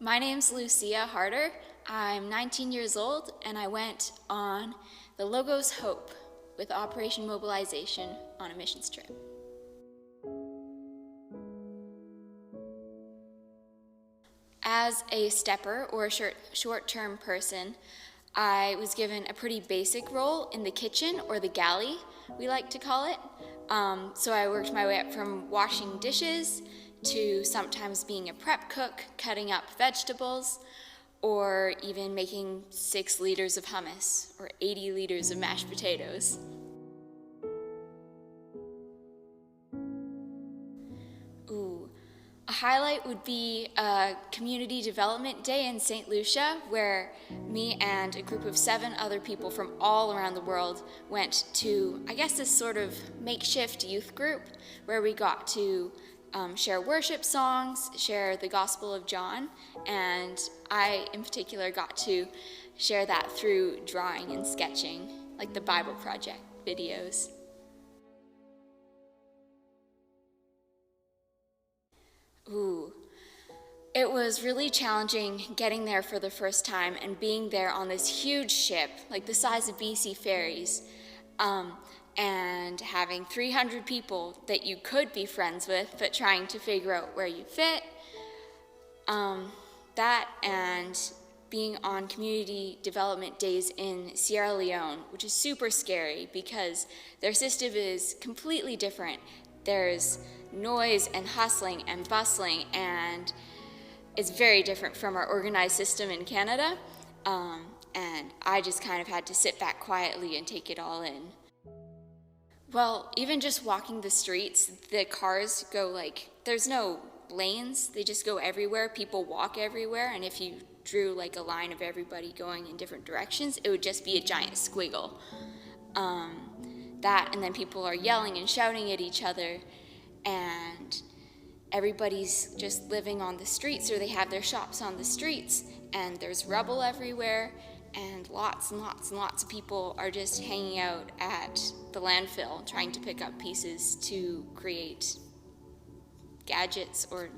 My name's Lucia Harder. I'm 19 years old, and I went on the Logos Hope with Operation Mobilisation on a missions trip. As a stepper, or a short-term person, I was given a pretty basic role in the kitchen, or the galley, we like to call it. So I worked my way up from washing dishes to sometimes being a prep cook, cutting up vegetables, or even making 6 liters of hummus, or 80 liters of mashed potatoes. A highlight would be a community development day in St. Lucia, where me and a group of 7 other people from all around the world went to, this sort of makeshift youth group, where we got to share worship songs, share the Gospel of John, and I, in particular, got to share that through drawing and sketching, like the Bible Project videos. It was really challenging getting there for the first time and being there on this huge ship, like the size of BC ferries, and having 300 people that you could be friends with, but trying to figure out where you fit. That and being on community development days in Sierra Leone, which is super scary because their system is completely different. There's noise and hustling and bustling, and it's very different from our organized system in Canada. And I just kind of had to sit back quietly and take it all in. Well, even just walking the streets, the cars go there's no lanes, they just go everywhere. People walk everywhere, and if you drew a line of everybody going in different directions, it would just be a giant squiggle. That, and then people are yelling and shouting at each other, and everybody's just living on the streets, or they have their shops on the streets, and there's rubble everywhere, and lots and lots and lots of people are just hanging out at the landfill trying to pick up pieces to create gadgets or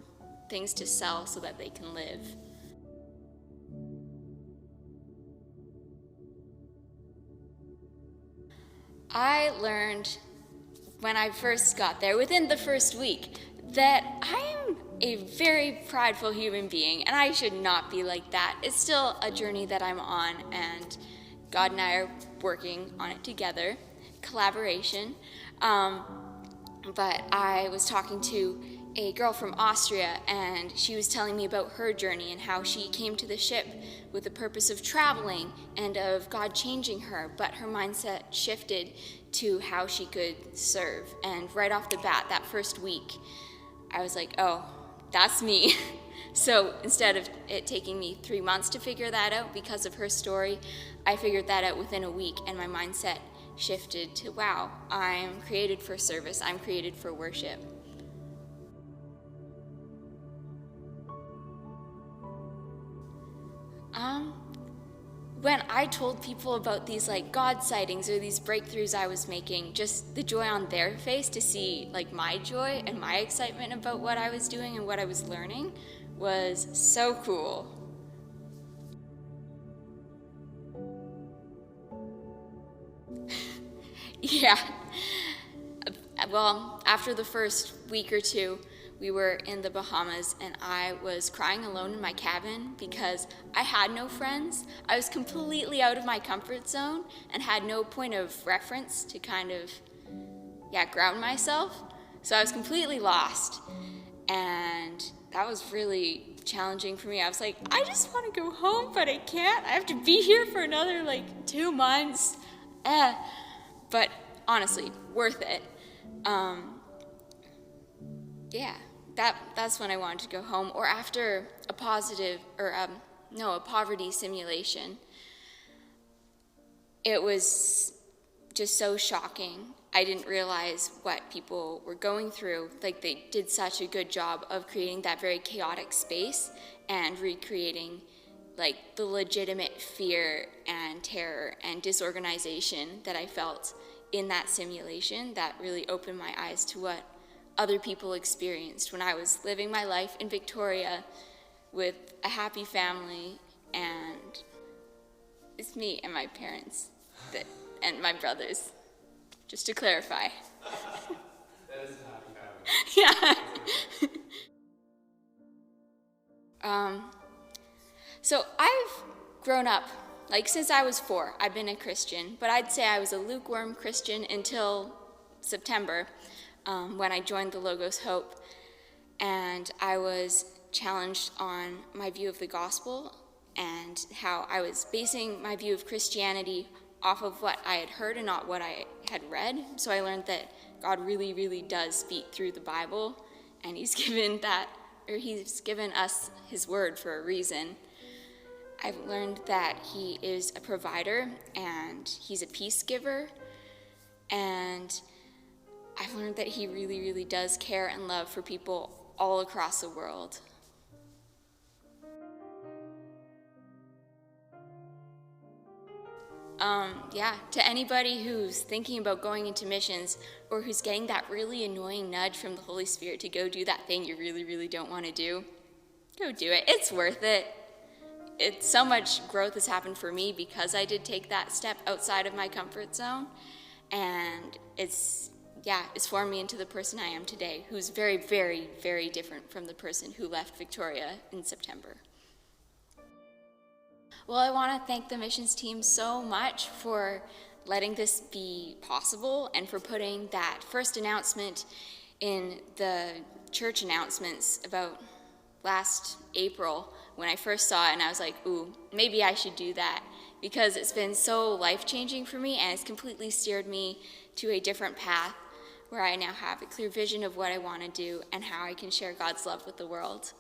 things to sell so that they can live. I learned when I first got there, within the first week, that I am a very prideful human being, and I should not be like that. It's still a journey that I'm on, and God and I are working on it together, collaboration. But I was talking to a girl from Austria, and she was telling me about her journey and how she came to the ship with the purpose of traveling and of God changing her, but her mindset shifted to how she could serve. And right off the bat, that first week, I was like, oh, that's me. So instead of it taking me 3 months to figure that out because of her story, I figured that out within a week, and my mindset shifted to, wow, I'm created for service, I'm created for worship. When I told people about these God sightings or these breakthroughs I was making, just the joy on their face to see my joy and my excitement about what I was doing and what I was learning was so cool. Yeah. Well, after the first week or two, we were in the Bahamas, and I was crying alone in my cabin because I had no friends. I was completely out of my comfort zone and had no point of reference to kind of, ground myself. So I was completely lost, and that was really challenging for me. I was like, I just want to go home, but I can't. I have to be here for another 2 months. But honestly, worth it. That's when I wanted to go home, or after a poverty simulation. It was just so shocking. I didn't realize what people were going through. They did such a good job of creating that very chaotic space and recreating the legitimate fear and terror and disorganization that I felt in that simulation. That really opened my eyes to what other people experienced when I was living my life in Victoria with a happy family, and it's me and my parents and my brothers, just to clarify. That is a happy family. Yeah. So I've grown up, like since I was 4, I've been a Christian, but I'd say I was a lukewarm Christian until September, when I joined the Logos Hope, and I was challenged on my view of the gospel and how I was basing my view of Christianity off of what I had heard and not what I had read. So I learned that God really, really does speak through the Bible, and he's given us his word for a reason. I've learned that he is a provider and he's a peace giver, and I've learned that he really, really does care and love for people all across the world. To anybody who's thinking about going into missions or who's getting that really annoying nudge from the Holy Spirit to go do that thing you really, really don't want to do, go do it. It's worth it. It's so much growth has happened for me because I did take that step outside of my comfort zone, and it's formed me into the person I am today, who's very, very, very different from the person who left Victoria in September. Well, I want to thank the missions team so much for letting this be possible and for putting that first announcement in the church announcements about last April when I first saw it, and I was like, ooh, maybe I should do that, because it's been so life-changing for me and it's completely steered me to a different path where I now have a clear vision of what I want to do and how I can share God's love with the world.